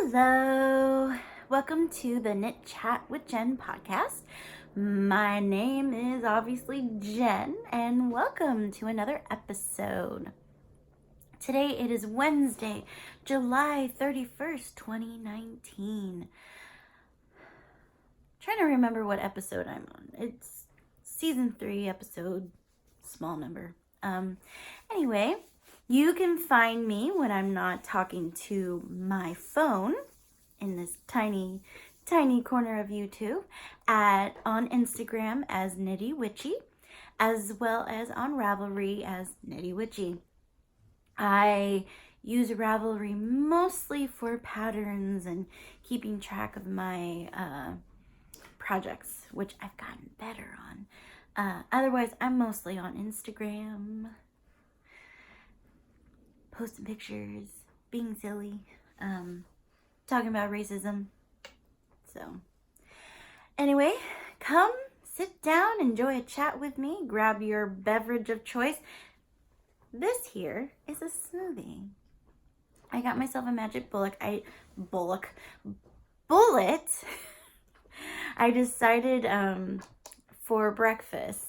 Hello, welcome to the Knitchat with Jenn podcast. My name is obviously Jenn, and welcome to another episode. Today it is Wednesday, July 31st, 2019. Trying to remember what episode I'm on. It's season 3, episode small number. Anyway, you can find me when I'm not talking to my phone in this tiny corner of YouTube on Instagram as Knitty Witchy, as well as on Ravelry as Knitty Witchy. I use Ravelry mostly for patterns and keeping track of my projects, which I've gotten better on. Otherwise, I'm mostly on Instagram, posting pictures, being silly, talking about racism. So, anyway, come sit down, enjoy a chat with me, grab your beverage of choice. This here is a smoothie. I got myself a magic bullet. I decided for breakfast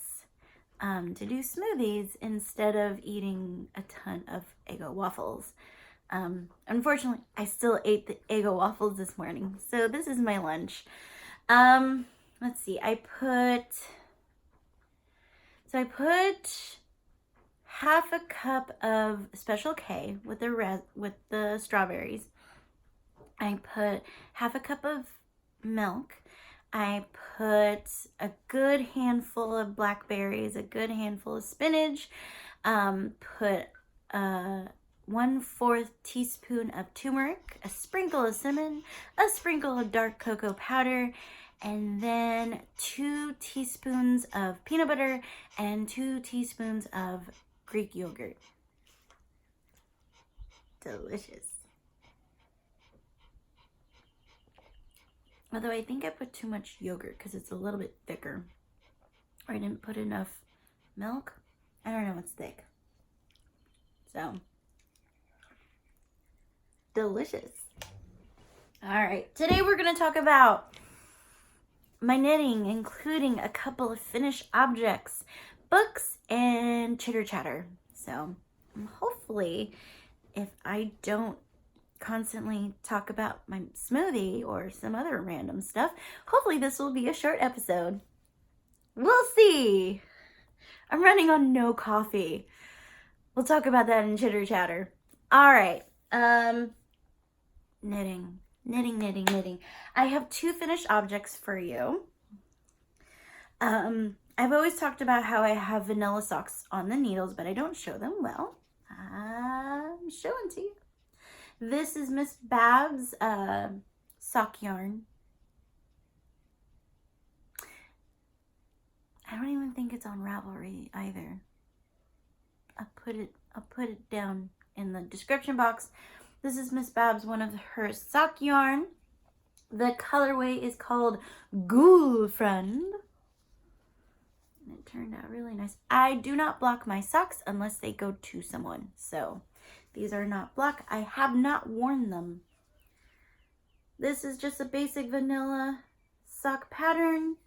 to do smoothies instead of eating a ton of Eggo waffles. Unfortunately, I still ate the Eggo waffles this morning, so this is my lunch. Let's see. I put half a cup of Special K with the strawberries. I put half a cup of milk. I put a good handful of blackberries, a good handful of spinach, put 1/4 teaspoon of turmeric, a sprinkle of cinnamon, a sprinkle of dark cocoa powder, and then 2 teaspoons of peanut butter and 2 teaspoons of Greek yogurt. Delicious. Although I think I put too much yogurt because it's a little bit thicker. Or I didn't put enough milk. I don't know, it's thick. So, delicious. Alright, today we're going to talk about my knitting, including a couple of finished objects, books, and Chitter Chatter. So, hopefully, if I don't constantly talk about my smoothie or some other random stuff, hopefully this will be a short episode. We'll see. I'm running on no coffee. We'll talk about that in Chitter Chatter. All right. Knitting. I have 2 finished objects for you. I've always talked about how I have vanilla socks on the needles, but I don't show them well. I'm showing to you. This is Miss Bab's sock yarn. I don't even think it's on Ravelry either. I'll put it down in the description box. This is Miss Bab's, one of her sock yarn. The colorway is called Ghoulfriend. And it turned out really nice. I do not block my socks unless they go to someone. So these are not block. I have not worn them. This is just a basic vanilla sock pattern.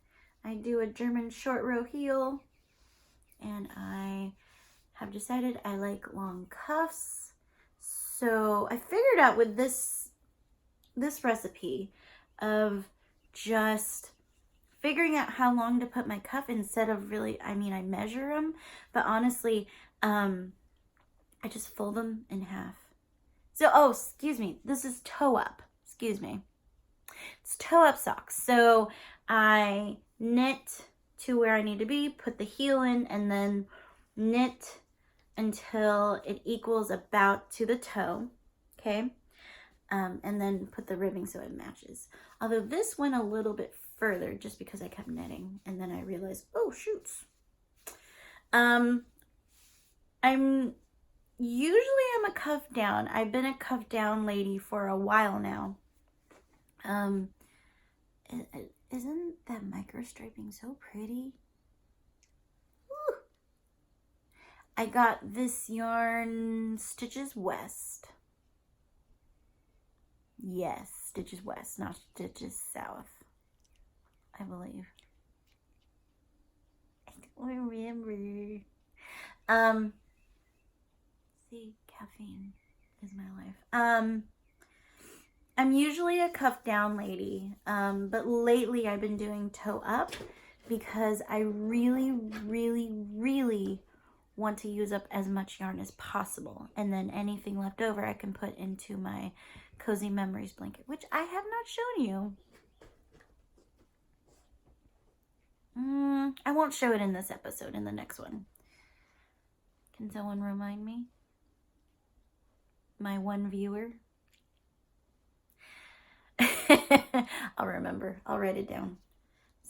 I do a German short row heel. And I have decided I like long cuffs. So I figured out with this recipe of just figuring out how long to put my cuff instead of really, I measure them. But honestly, I just fold them in half. So, excuse me. This is toe up. Excuse me. It's toe up socks. So I knit to where I need to be, put the heel in, and then knit until it equals about to the toe. Okay. And then put the ribbing so it matches. Although this went a little bit further just because I kept knitting. And then I realized, oh, shoots. I'm a cuff down. I've been a cuff down lady for a while now. Isn't that micro striping so pretty? Woo. I got this yarn Stitches West. Yes, stitches west, not stitches south, I believe. I don't remember. See, caffeine is my life. I'm usually a cuff down lady, but lately I've been doing toe up because I really, really, really want to use up as much yarn as possible. And then anything left over I can put into my Cozy Memories blanket, which I have not shown you. I won't show it in this episode, in the next one. Can someone remind me? My one viewer? I'll remember. I'll write it down.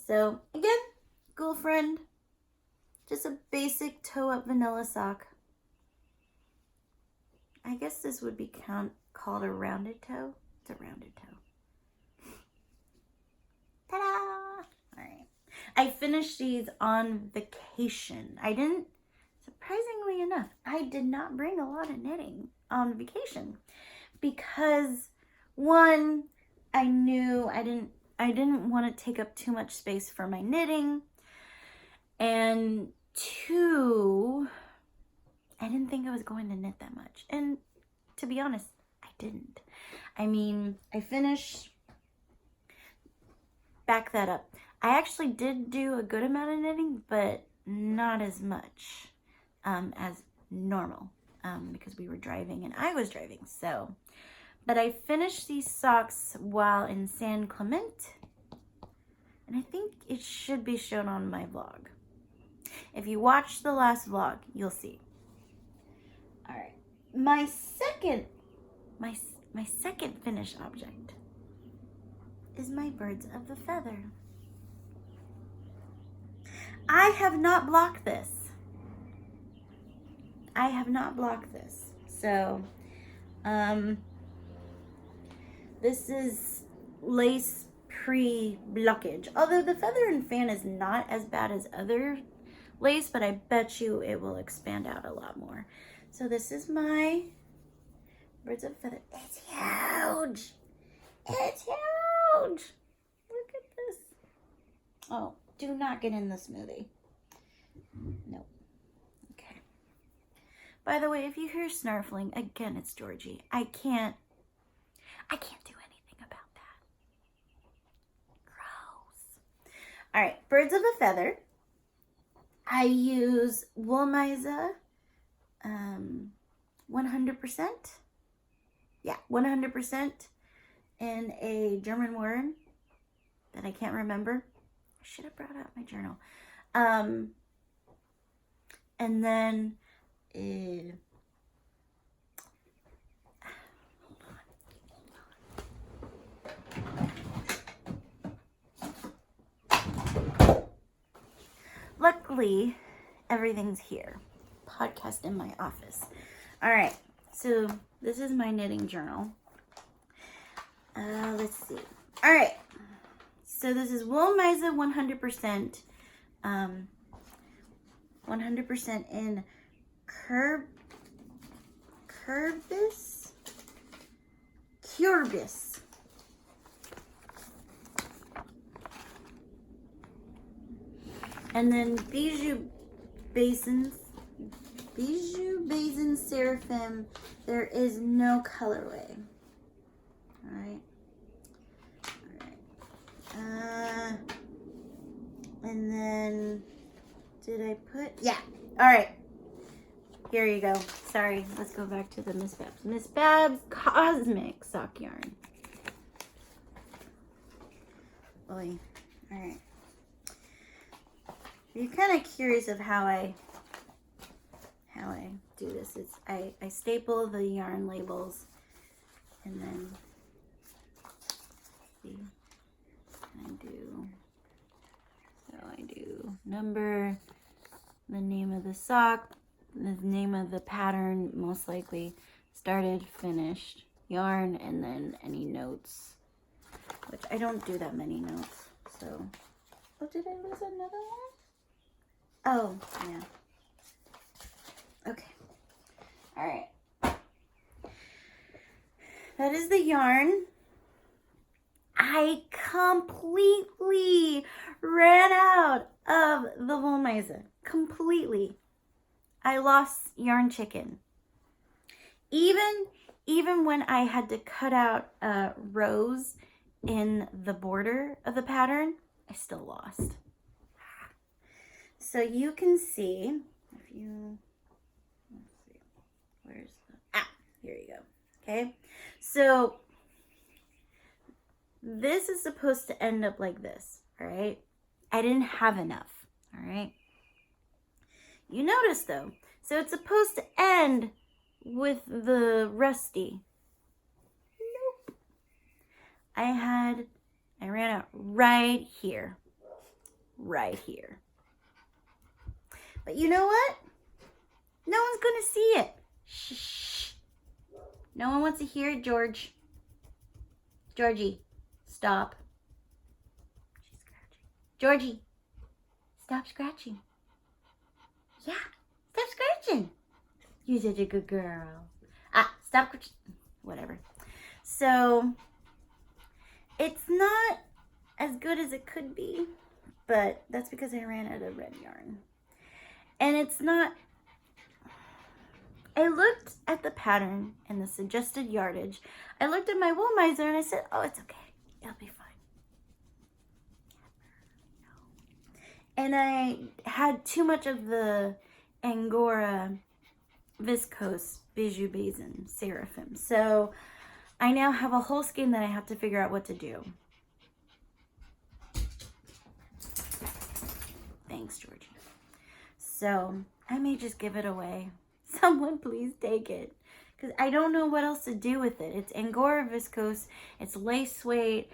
So, again, Ghoulfriend. Just a basic toe-up vanilla sock. I guess this would be called a rounded toe. It's a rounded toe. Ta-da! Alright. I finished these on vacation. Surprisingly enough, I did not bring a lot of knitting on vacation. Because, one, I knew I didn't want to take up too much space for my knitting. And two, I didn't think I was going to knit that much. And to be honest, I didn't. I mean, back that up. I actually did do a good amount of knitting, but not as much as normal because we were driving and I was driving. So, but I finished these socks while in San Clemente, and I think it should be shown on my vlog. If you watch the last vlog, you'll see. All right, my second finished object is my birds of the feather. I have not blocked this. So, this is lace pre-blockage. Although the feather and fan is not as bad as other lace, but I bet you it will expand out a lot more. So this is my birds of feather. It's huge. It's huge. Look at this. Oh, do not get in the smoothie. No. Okay. By the way, if you hear snarfling, again, it's Georgie. I can't do anything about that. Gross. All right, birds of a feather. I use Wollmeise 100%. Yeah, 100% in a German word that I can't remember. I should have brought out my journal. And then luckily, everything's here. Podcast in my office. All right, so this is my knitting journal. Let's see. All right, so this is Wollmeise 100%. 100% in Kurbis. And then Bijou Basin Seraphim. There is no colorway. All right. And then did I put? Yeah. All right. Here you go. Sorry. Let's go back to the Miss Babs. Miss Babs Cosmic Sock Yarn. Boy. All right. You're kind of curious of how I do this. I staple the yarn labels and then see. I do number, the name of the sock, the name of the pattern, most likely started, finished, yarn, and then any notes, which I don't do that many notes. So, oh, did I lose another one? Oh, yeah. Okay. All right. That is the yarn. I completely ran out of the Wollmeise. Completely. I lost yarn chicken. Even when I had to cut out rows in the border of the pattern, I still lost. So you can see, if you, let's see, where's the, here you go. Okay, so this is supposed to end up like this, all right? I didn't have enough, all right? You notice though, so it's supposed to end with the rusty. Nope. I ran out right here. Right here. But you know what? No one's gonna see it. Shh. No one wants to hear it, George. Georgie, stop. She's scratching. Georgie, stop scratching. Yeah, stop scratching. You're such a good girl. Stop. Whatever. So, it's not as good as it could be, but that's because I ran out of red yarn. And it's not... I looked at the pattern and the suggested yardage. I looked at my Wollmeise and I said, oh, it's okay. It'll be fine. And I had too much of the Angora viscose Bijou Basin Seraphim. So I now have a whole skein that I have to figure out what to do. Thanks, Georgie. So I may just give it away. Someone please take it. Because I don't know what else to do with it. It's Angora viscose. It's lace weight.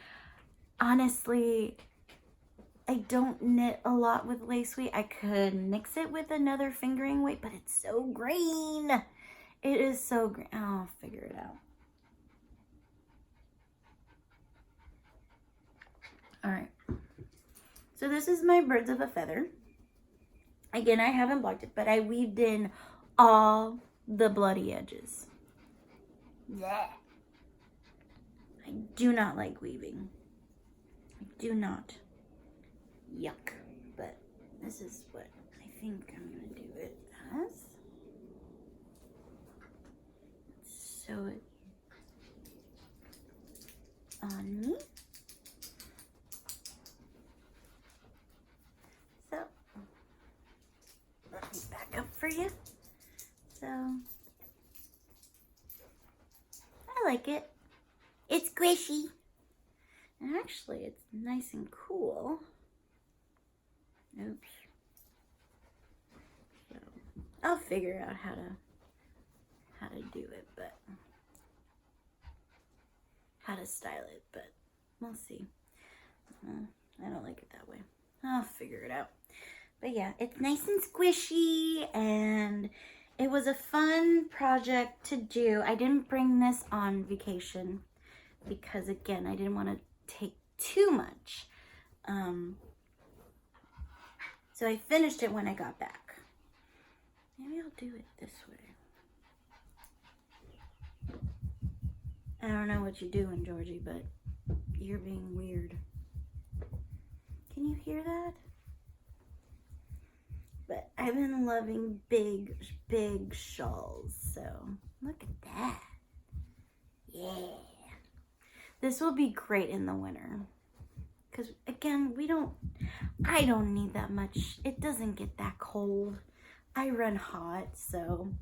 Honestly, I don't knit a lot with lace weight. I could mix it with another fingering weight, but it's so green. It is so green. I'll figure it out. All right. So this is my birds of a feather. Again, I haven't blocked it, but I weaved in all the bloody edges. Yeah. I do not like weaving. I do not. Yuck. But this is what I think I'm going to do it as. Sew it on me. So, let me back up for you. So, I like it. It's squishy. And actually, it's nice and cool. Oops. So, I'll figure out how to do it, but how to style it, but we'll see. I don't like it that way. I'll figure it out. But yeah, it's nice and squishy, and it was a fun project to do. I didn't bring this on vacation because, again, I didn't want to take too much. So I finished it when I got back. Maybe I'll do it this way. I don't know what you're doing, Georgie, but you're being weird. Can you hear that? But I've been loving big, big shawls, so look at that. Yeah. This will be great in the winter. Because, again, I don't need that much. It doesn't get that cold. I run hot, so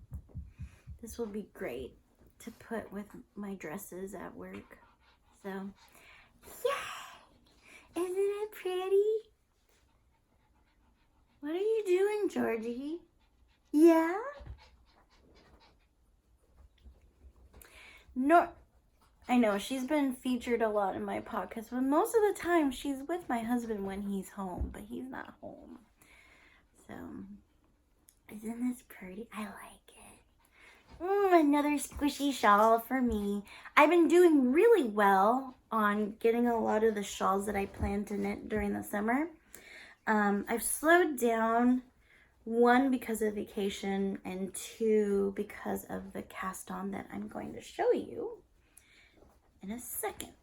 this will be great to put with my dresses at work. So, yay! Isn't it pretty? What are you doing, Georgie? Yeah? No, I know she's been featured a lot in my podcast, but most of the time she's with my husband when he's home, but he's not home. So, isn't this pretty? I like it. Another squishy shawl for me. I've been doing really well on getting a lot of the shawls that I plan to knit during the summer. I've slowed down, 1 because of vacation, and 2 because of the cast on that I'm going to show you in a second.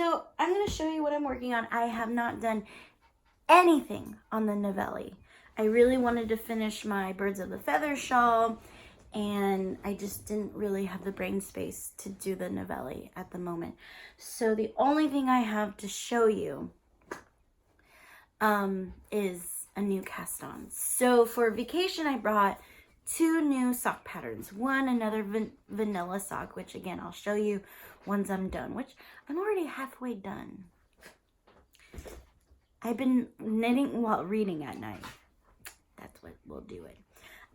So I'm going to show you what I'm working on. I have not done anything on the Novelli. I really wanted to finish my Birds of a Feather shawl, and I just didn't really have the brain space to do the Novelli at the moment. So the only thing I have to show you is a new cast on. So for vacation, I brought 2 new sock patterns. One, another vanilla sock, which again, I'll show you once I'm done, which I'm already halfway done. I've been knitting while reading at night. That's what will do it.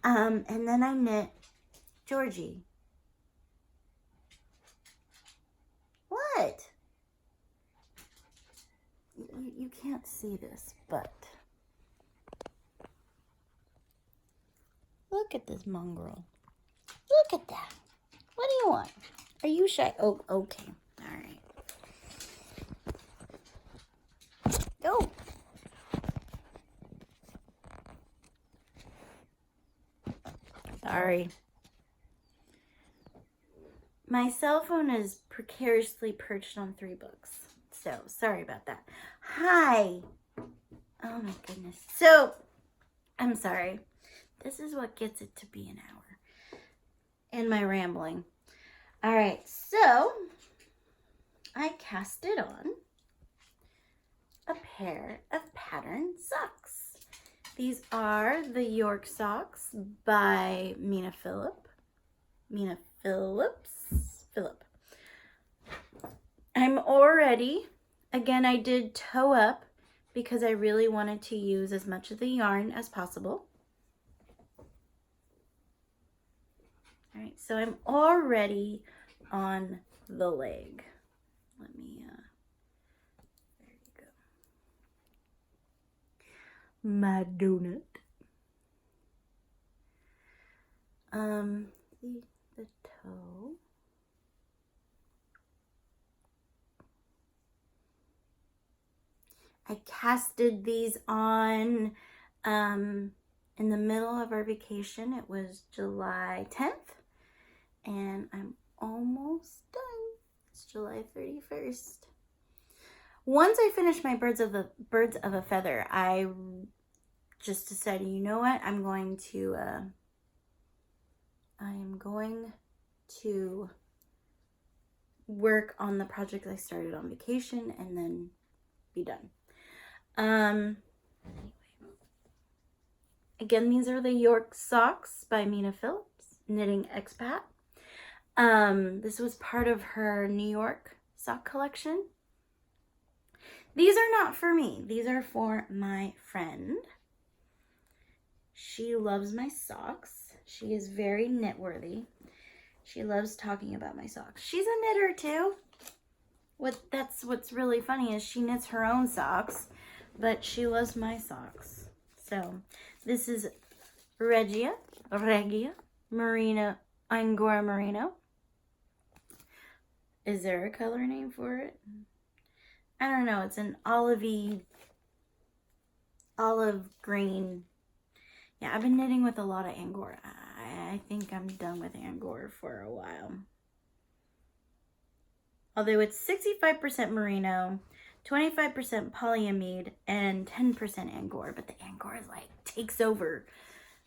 And then I knit Georgie. What? You can't see this, but look at this mongrel. Look at that. What do you want? Are you shy? Oh, okay. All right. Go. Sorry. My cell phone is precariously perched on 3 books. So, sorry about that. Hi. Oh my goodness. So, I'm sorry. This is what gets it to be an hour. And my rambling. All right. So, I casted on a pair of pattern socks. These are the York socks by Mina Phillips. I'm already, again, I did toe up because I really wanted to use as much of the yarn as possible. All right, so I'm already on the leg. Let me, there you go. My donut. The toe. I casted these on in the middle of our vacation. It was July 10th, and I'm almost done. It's July 31st. Once I finish my Birds of a Feather, I just decided, you know what? I'm going to work on the project I started on vacation and then be done. Again, these are the York socks by Mina Phillips, knitting ExPat. This was part of her New York sock collection. These are not for me. These are for my friend. She loves my socks. She is very knitworthy. She loves talking about my socks. She's a knitter too. That's what's really funny is she knits her own socks, but she loves my socks. So this is Regia, Merino, Angora Merino. Is there a color name for it? I don't know. It's an olive green. Yeah, I've been knitting with a lot of Angora. I think I'm done with Angora for a while. Although it's 65% merino, 25% polyamide, and 10% Angora. But the Angora takes over.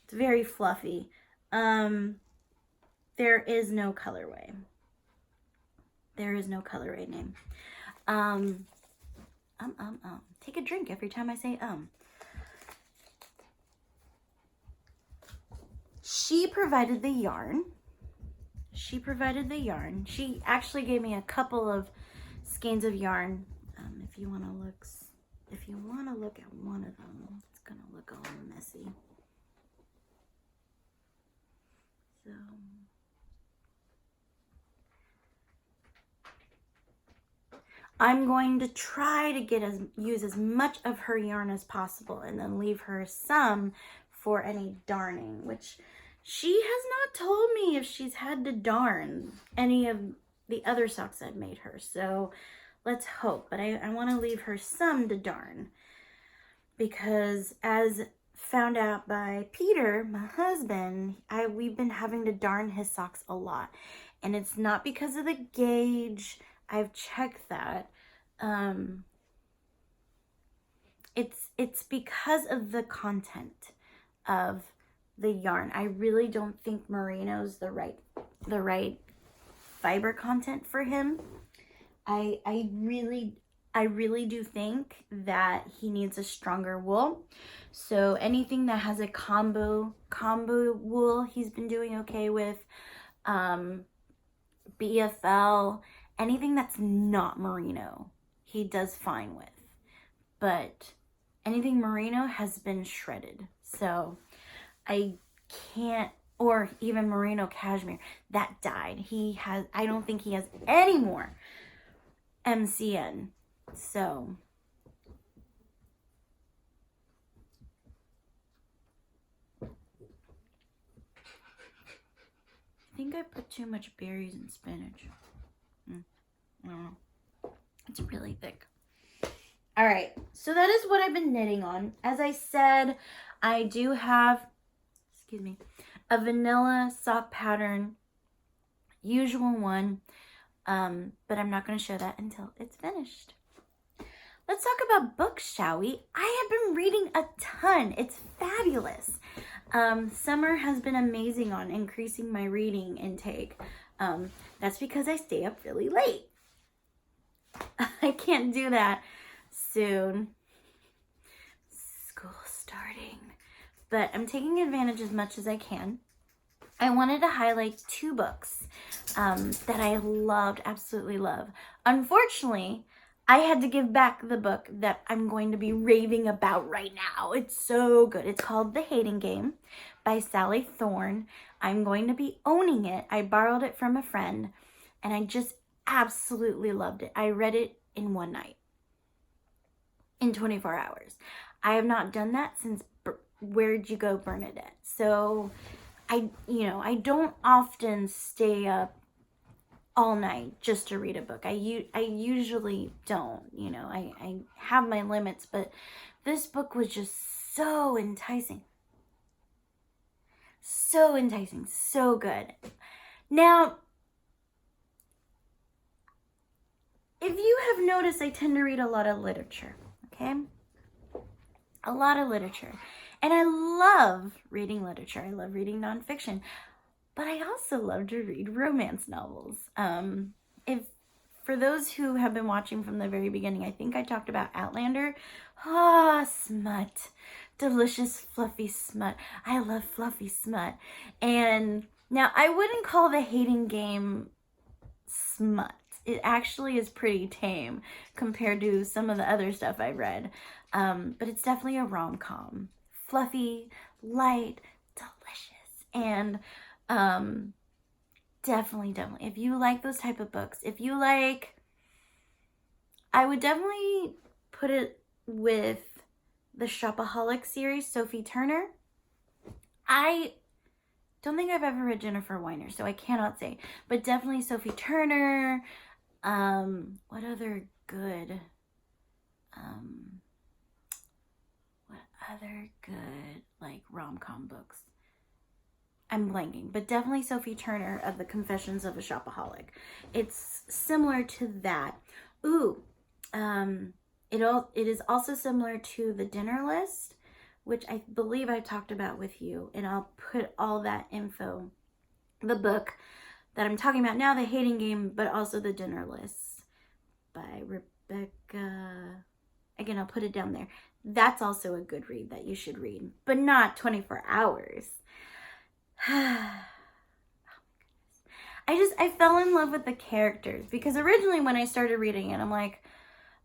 It's very fluffy. There is no colorway. There is no colorway name. Take a drink every time I say She provided the yarn. She actually gave me a couple of skeins of yarn. If you want to look at one of them, it's gonna look all messy. So I'm going to try to use as much of her yarn as possible, and then leave her some for any darning, which she has not told me if she's had to darn any of the other socks I've made her. So let's hope. But I want to leave her some to darn, because as found out by Peter, my husband, we've been having to darn his socks a lot. And it's not because of the gauge. I've checked that. it's because of the content of the yarn. I really don't think merino's the right fiber content for him. I really do think that he needs a stronger wool. So anything that has a combo wool, he's been doing okay with. BFL, anything that's not merino, he does fine with. But anything merino has been shredded. So I can't, or even merino cashmere, that died. I don't think he has any more MCN. So I think I put too much berries and spinach. I don't know. It's really thick. All right, so that is what I've been knitting on. As I said, I do have, a vanilla sock pattern, usual one, but I'm not going to show that until it's finished. Let's talk about books, shall we? I have been reading a ton. It's fabulous. Summer has been amazing on increasing my reading intake. That's because I stay up really late. I can't do that soon. School's starting. But I'm taking advantage as much as I can. I wanted to highlight 2 books that I loved, absolutely love. Unfortunately, I had to give back the book that I'm going to be raving about right now. It's so good. It's called The Hating Game by Sally Thorne. I'm going to be owning it. I borrowed it from a friend, and I just absolutely loved it. I read it in one night, in 24 hours. I have not done that since Where'd You Go, Bernadette? So I don't often stay up all night just to read a book. I usually don't, I have my limits, but this book was just so enticing. So enticing, so good. Now, if you have noticed, I tend to read a lot of literature, okay? A lot of literature. And I love reading literature. I love reading nonfiction. But I also love to read romance novels. For those who have been watching from the very beginning, I think I talked about Outlander. Smut. Delicious, fluffy smut. I love fluffy smut. And now I wouldn't call The Hating Game smut. It actually is pretty tame compared to some of the other stuff I've read. But it's definitely a rom-com. Fluffy, light, delicious. And definitely, if you like those type of books, I would definitely put it with the Shopaholic series, Sophie Turner. I don't think I've ever read Jennifer Weiner, so I cannot say, but definitely Sophie Turner. What other good like rom-com books? I'm blanking, but definitely Sophie Turner of The Confessions of a Shopaholic. It's similar to that. It is also similar to The Dinner List, which I believe I talked about with you, and I'll put all that info, the book that I'm talking about now, The Hating Game, but also The Dinner List by Rebecca. Again, I'll put it down there. That's also a good read that you should read, but not 24 hours. Oh my goodness. I fell in love with the characters because originally when I started reading it, I'm like,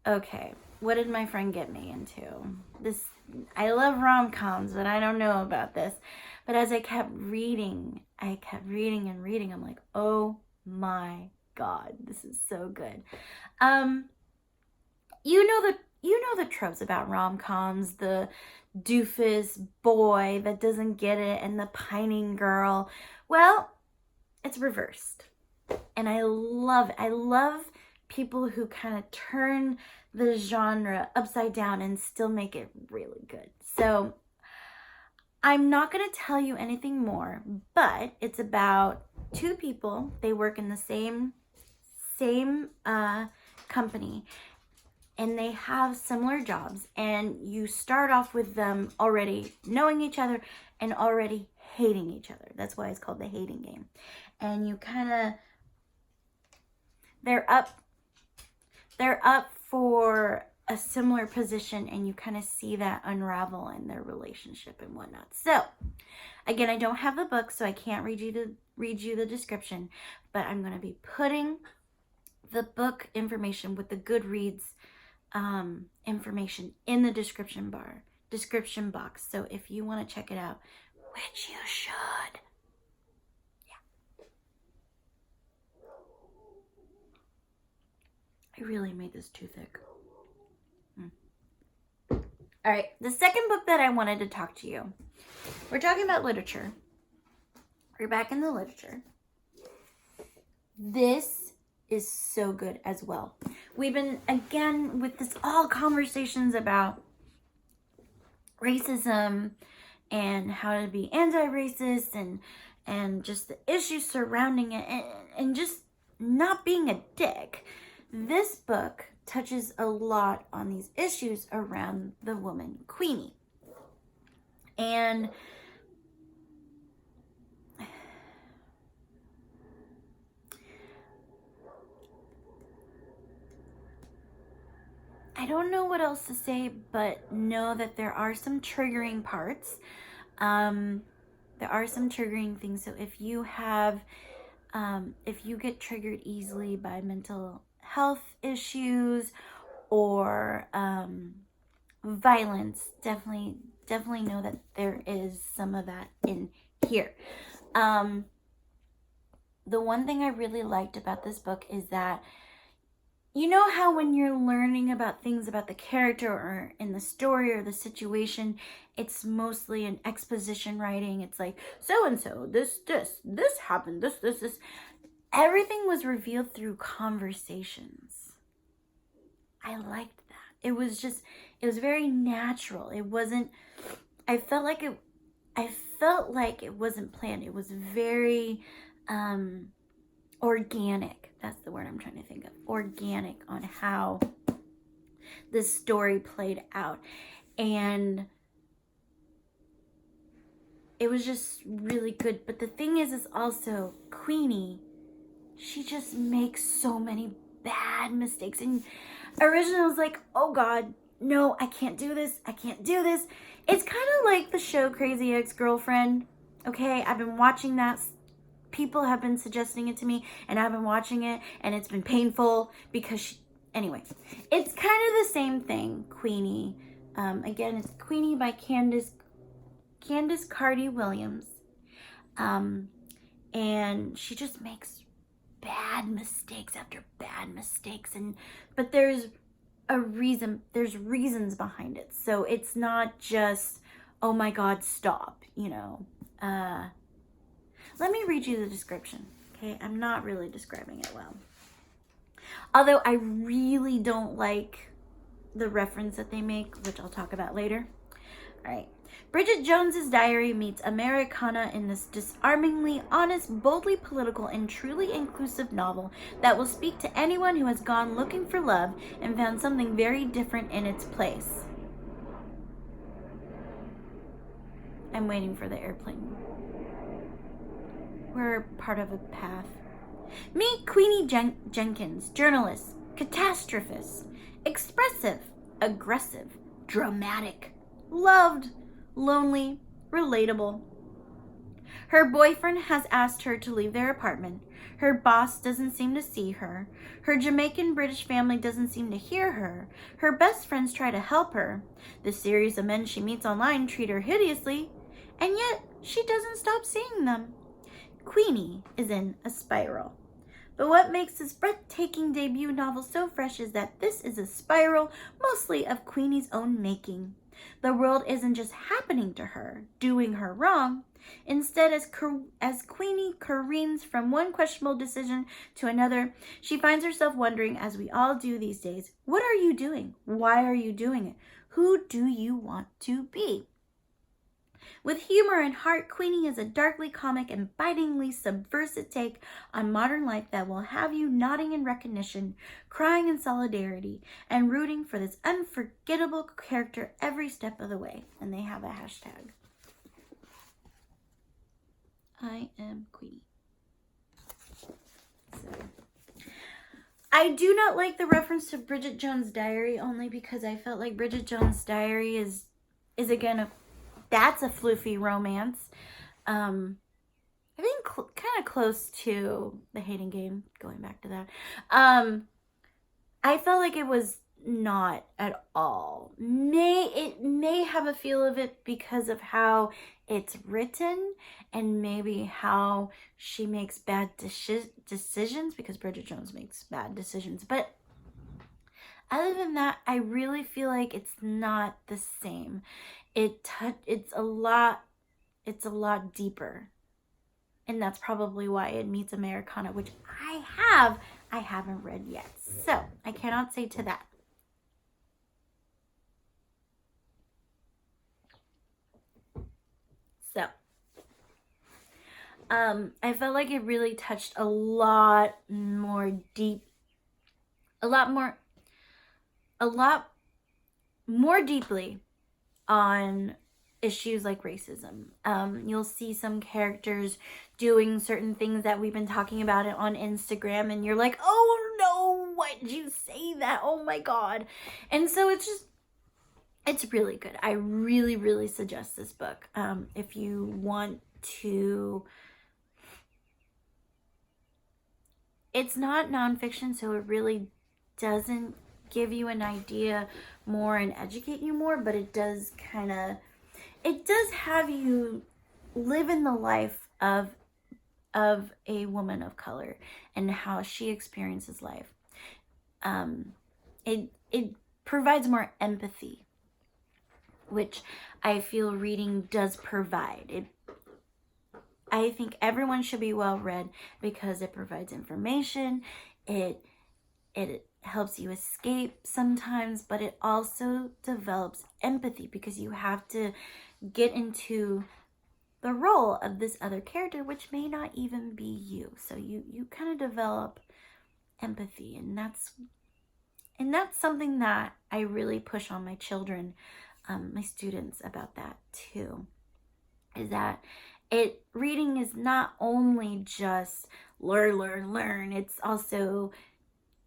okay, what did my friend get me into? I love rom-coms, but I don't know about this. But as I kept reading and reading. I'm like, oh my God, this is so good. You know the tropes about rom-coms, the doofus boy that doesn't get it and the pining girl. Well, it's reversed. And I love it. I love people who kind of turn the genre upside down and still make it really good. So I'm not going to tell you anything more, but it's about 2 people. They work in the same company. and they have similar jobs, and you start off with them already knowing each other and already hating each other. That's why it's called the hating game. And you kind of, they're up for a similar position, and you kind of see that unravel in their relationship and whatnot. So again, I don't have the book, so I can't read you the description, but I'm going to be putting the book information with the Goodreads information in the description box. So if you want to check it out, which you should. Yeah. I really made this too thick. All right, the second book that I wanted to talk to you. We're talking about literature. We're back in the literature. This is so good as well. We've been, again, with this all conversations about racism and how to be anti-racist and just the issues surrounding it and just not being a dick. This book touches a lot on these issues around the woman Queenie. And I don't know what else to say, but know that there are some triggering parts. There are some triggering things. So if you have, if you get triggered easily by mental health issues or violence, definitely know that there is some of that in here. The one thing I really liked about this book is that, you know how when you're learning about things about the character or in the story or the situation, it's mostly an exposition writing. It's like, so-and-so, this happened, this. Everything was revealed through conversations. I liked that. It was very natural. It wasn't, I felt like it wasn't planned. It was very organic. That's the word I'm trying to think of. Organic on how this story played out. And it was just really good. But the thing is also Queenie, she just makes so many bad mistakes. And originally I was like, oh God, no, I can't do this. I can't do this. It's kind of like the show Crazy Ex-Girlfriend. Okay, I've been watching that. People have been suggesting it to me, and I've been watching it, and it's been painful because anyway, it's kind of the same thing, Queenie. Again, it's Queenie by Candace Carty Williams. And she just makes bad mistakes after bad mistakes, but there's a reason, there's reasons behind it. So it's not just, oh my God, stop, you know. Let me read you the description, okay? I'm not really describing it well. Although I really don't like the reference that they make, which I'll talk about later. All right. Bridget Jones's diary meets Americana in this disarmingly honest, boldly political, and truly inclusive novel that will speak to anyone who has gone looking for love and found something very different in its place. I'm waiting for the airplane. We're part of a path. Meet Queenie Jenkins, journalist, catastrophist, expressive, aggressive, dramatic, loved, lonely, relatable. Her boyfriend has asked her to leave their apartment. Her boss doesn't seem to see her. Her Jamaican British family doesn't seem to hear her. Her best friends try to help her. The series of men she meets online treat her hideously, and yet she doesn't stop seeing them. Queenie is in a spiral. But what makes this breathtaking debut novel so fresh is that this is a spiral mostly of Queenie's own making. The world isn't just happening to her, doing her wrong. Instead, as Queenie careens from one questionable decision to another, she finds herself wondering, as we all do these days, what are you doing? Why are you doing it? Who do you want to be? With humor and heart, Queenie is a darkly comic and bitingly subversive take on modern life that will have you nodding in recognition, crying in solidarity, and rooting for this unforgettable character every step of the way. And they have a hashtag. I am Queenie. So, I do not like the reference to Bridget Jones' Diary, only because I felt like Bridget Jones' Diary is again that's a floofy romance. I think kind of close to The Hating Game, going back to that. I felt like it was not at all. It may have a feel of it because of how it's written and maybe how she makes bad decisions, because Bridget Jones makes bad decisions. But other than that, I really feel like it's not the same. It's a lot deeper. And that's probably why it meets Americana, which I haven't read yet. So I cannot say to that. So I felt like it really touched a lot more deeply on issues like racism. You'll see some characters doing certain things that we've been talking about it on Instagram, and you're like, oh no, why did you say that? Oh my god. And so it's really good. I really, really suggest this book. If you want to, it's not nonfiction, so it really doesn't give you an idea more and educate you more, but it does have you live in the life of a woman of color and how she experiences life. It provides more empathy, which I feel reading does provide. I think everyone should be well read because it provides information. It helps you escape sometimes, but it also develops empathy because you have to get into the role of this other character, which may not even be you. So you kind of develop empathy, and that's something that I really push on my children, my students about that too, is that reading is not only just learn. It's also,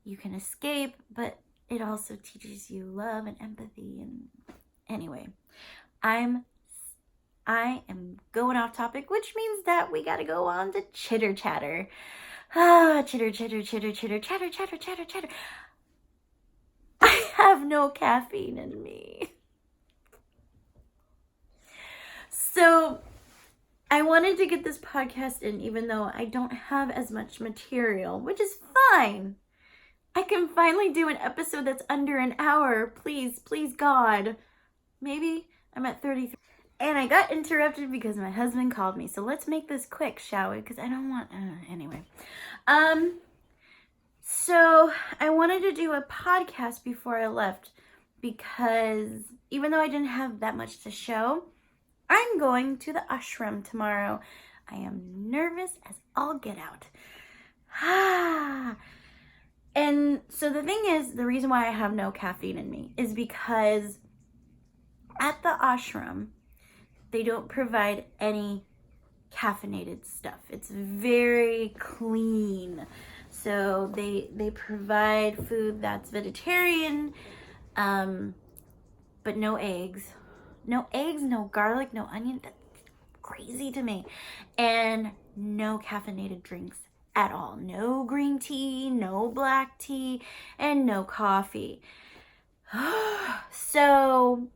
you can escape, but it also teaches you love and empathy. And anyway, I am going off topic, which means that we got to go on to Chitter Chatter. Chitter, chatter, chatter, chatter, chatter, chatter, chatter, chatter. I have no caffeine in me. So I wanted to get this podcast in, even though I don't have as much material, which is fine. I can finally do an episode that's under an hour. Please, God. Maybe I'm at 33. And I got interrupted because my husband called me. So let's make this quick, shall we? Because I don't want... anyway. So I wanted to do a podcast before I left because even though I didn't have that much to show, I'm going to the ashram tomorrow. I am nervous as all get out. And so the thing is, the reason why I have no caffeine in me is because at the ashram, they don't provide any caffeinated stuff. It's very clean. So they provide food that's vegetarian, but no eggs. No eggs, no garlic, no onion. That's crazy to me. And no caffeinated drinks at all. No green tea, no black tea, and no coffee. So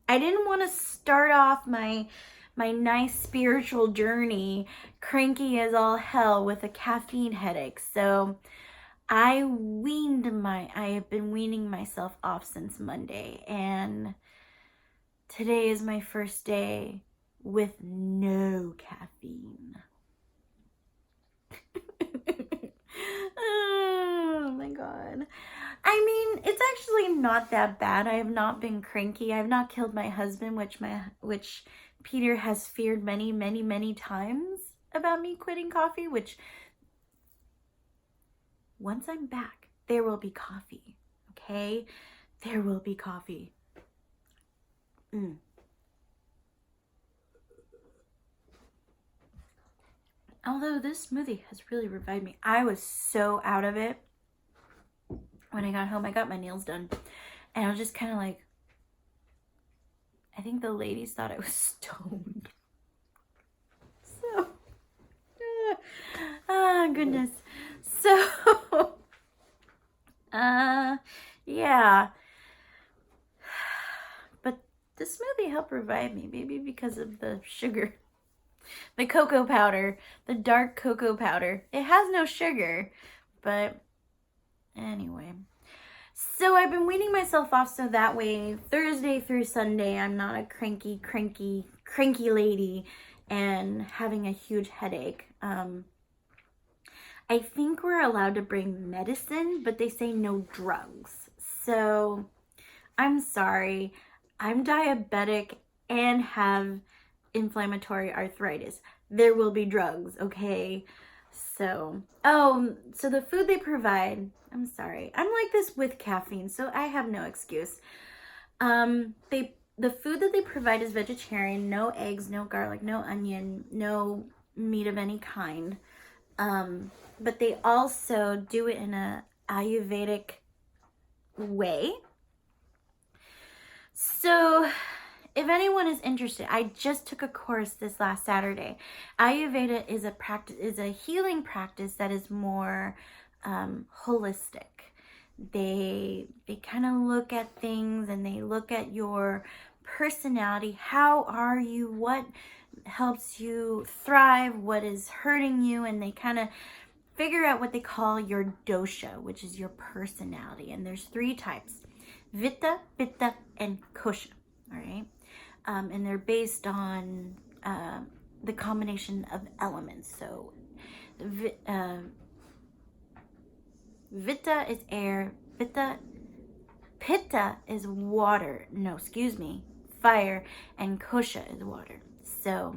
I didn't want to start off my nice spiritual journey cranky as all hell with a caffeine headache. So I have been weaning myself off since Monday, and today is my first day with no caffeine. Oh my god. I mean, it's actually not that bad. I have not been cranky. I have not killed my husband, which Peter has feared many, many, many times about me quitting coffee, which once I'm back, there will be coffee, okay? There will be coffee. Although this smoothie has really revived me. I was so out of it. When I got home, I got my nails done. And I was just kind of like, I think the ladies thought I was stoned. So, goodness. So, yeah. But the smoothie helped revive me, maybe because of the sugar. The cocoa powder, the dark cocoa powder. It has no sugar, but anyway. So I've been weaning myself off so that way Thursday through Sunday I'm not a cranky lady and having a huge headache. I think we're allowed to bring medicine, but they say no drugs. So I'm sorry. I'm diabetic and have inflammatory arthritis. There will be drugs, okay? So, so the food they provide, I'm sorry. I'm like this with caffeine, so I have no excuse. The food that they provide is vegetarian, no eggs, no garlic, no onion, no meat of any kind. But they also do it in a Ayurvedic way. So if anyone is interested, I just took a course this last Saturday. Ayurveda is a healing practice that is more holistic. They kind of look at things and they look at your personality. How are you? What helps you thrive? What is hurting you? And they kind of figure out what they call your dosha, which is your personality. And there's 3 types: Vata, Pitta, and Kosha. All right. And they're based on the combination of elements. So Vata is air, Pitta is water, fire, and Kosha is water. So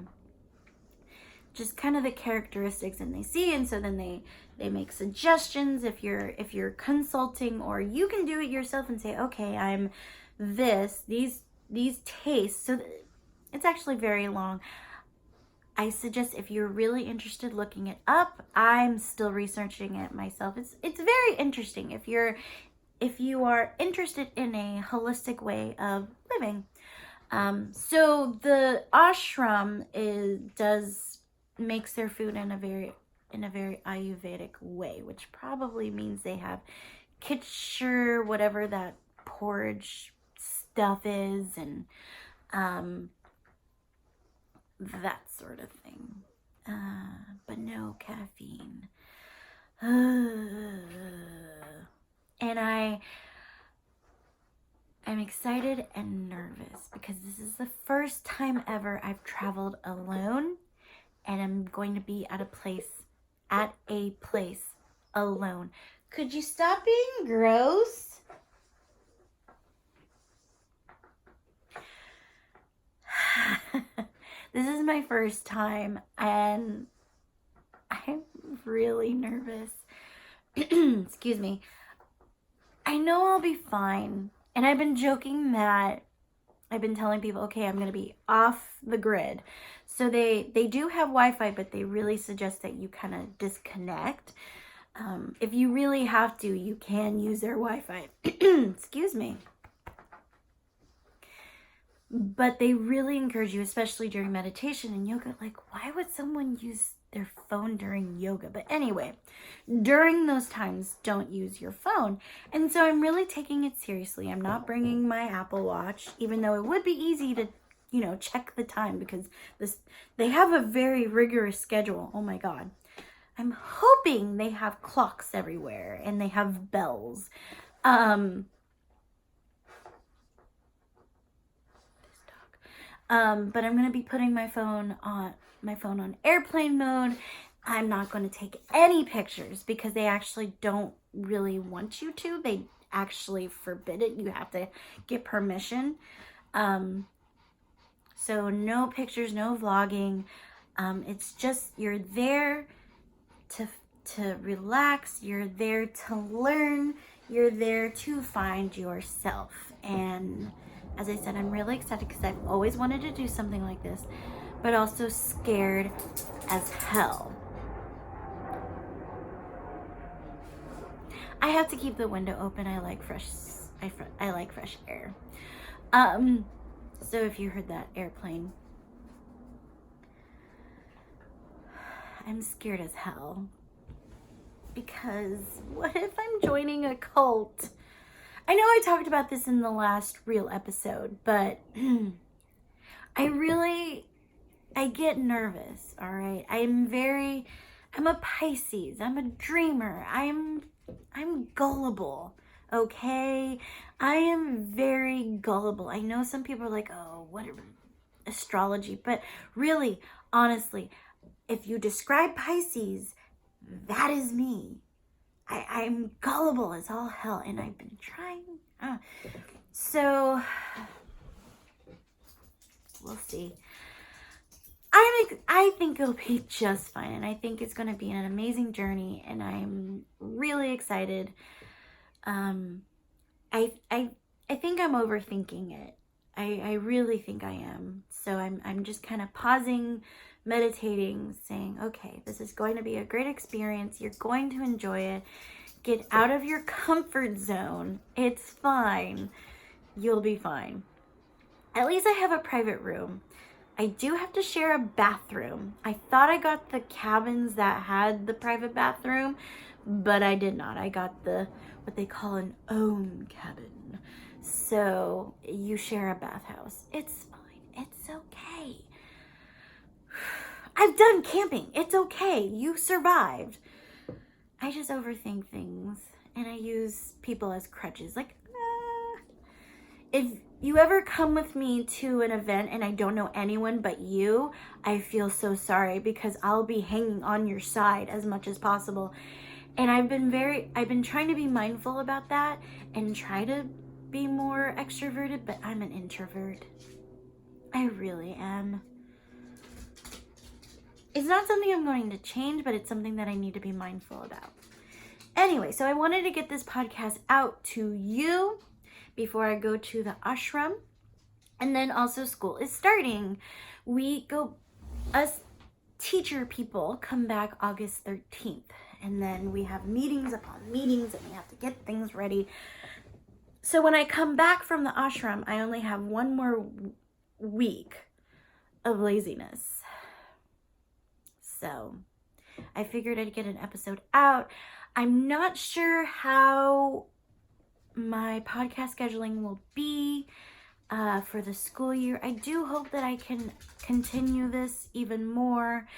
just kind of the characteristics and they see, and so then they make suggestions if you're consulting, or you can do it yourself and say, okay, I'm these tastes. So it's actually very long. I suggest if you're really interested looking it up. I'm still researching it myself. It's very interesting if you are interested in a holistic way of living. So the ashram makes their food in a very Ayurvedic way, which probably means they have kitcher, whatever that porridge stuff is, and that sort of thing. But no caffeine. And I'm excited and nervous because this is the first time ever I've traveled alone, and I'm going to be at a place alone. Could you stop being gross? This is my first time and I'm really nervous. Excuse me. I know I'll be fine. And I've been joking that I've been telling people, okay, I'm going to be off the grid. So they do have Wi-Fi, but they really suggest that you kind of disconnect. If you really have to, you can use their Wi-Fi. Excuse me. But they really encourage you, especially during meditation and yoga. Like, why would someone use their phone during yoga? But anyway, during those times, don't use your phone. And so I'm really taking it seriously. I'm not bringing my Apple Watch, even though it would be easy to, check the time, because they have a very rigorous schedule. Oh my God. I'm hoping they have clocks everywhere and they have bells. But I'm going to be putting my phone on airplane mode. I'm not going to take any pictures because they actually don't really want you to. They actually forbid it. You have to get permission. So no pictures, no vlogging. It's just, you're there to relax, you're there to learn, you're there to find yourself. And as I said, I'm really excited because I've always wanted to do something like this, but also scared as hell. I have to keep the window open. I like fresh air. So if you heard that airplane, I'm scared as hell. Because what if I'm joining a cult? I know I talked about this in the last real episode, but I get nervous, all right? I'm a Pisces. I'm a dreamer. I'm gullible, okay? I am very gullible. I know some people are like, oh, what astrology, but really, honestly, if you describe Pisces, that is me. I'm gullible as all hell, and I've been trying. So, we'll see. I think it'll be just fine, and I think it's going to be an amazing journey, and I'm really excited. I think I'm overthinking it. I really think I am. So I'm just kind of pausing, meditating, saying, okay, this is going to be a great experience. You're going to enjoy it. Get out of your comfort zone. It's fine. You'll be fine. At least I have a private room. I do have to share a bathroom. I thought I got the cabins that had the private bathroom, but I did not. I got what they call an own cabin. So you share a bathhouse. It's fine. It's okay. I've done camping. It's okay. You survived. I just overthink things, and I use people as crutches. Like, if you ever come with me to an event and I don't know anyone but you, I feel so sorry, because I'll be hanging on your side as much as possible. And I've been trying to be mindful about that and try to be more extroverted, but I'm an introvert. I really am. It's not something I'm going to change, but it's something that I need to be mindful about. Anyway, so I wanted to get this podcast out to you before I go to the ashram. And then also school is starting. Us teacher people come back August 13th. And then we have meetings upon meetings, and we have to get things ready. So when I come back from the ashram, I only have one more week of laziness. So I figured I'd get an episode out. I'm not sure how my podcast scheduling will be for the school year. I do hope that I can continue this even more.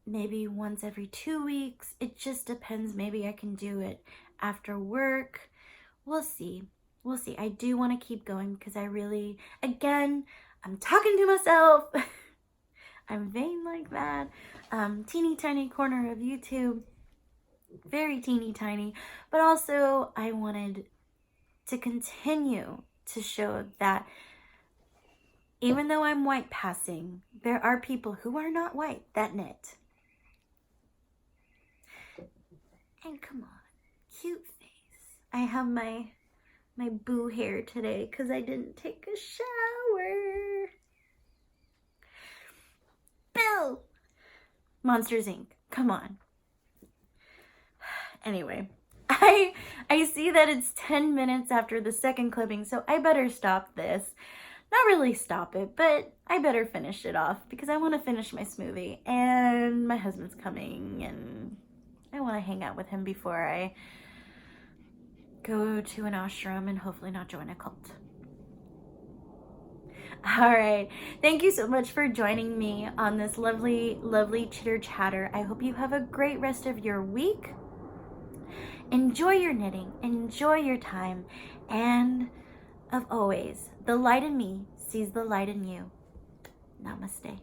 Maybe once every 2 weeks. It just depends. Maybe I can do it after work. We'll see. I do want to keep going because again, I'm talking to myself. I'm vain like that. Teeny tiny corner of YouTube. Very teeny tiny. But also, I wanted to continue to show that even though I'm white passing, there are people who are not white that knit. And come on, cute face. I have my boo hair today because I didn't take a shower. Bill! Monsters Inc. Come on. Anyway, I see that it's 10 minutes after the second clipping, so I better stop this. Not really stop it, but I better finish it off because I want to finish my smoothie, and my husband's coming, and I want to hang out with him before I go to an ashram and hopefully not join a cult. All right. Thank you so much for joining me on this lovely, lovely chitter chatter. I hope you have a great rest of your week. Enjoy your knitting, enjoy your time, and of always, the light in me sees the light in you. Namaste.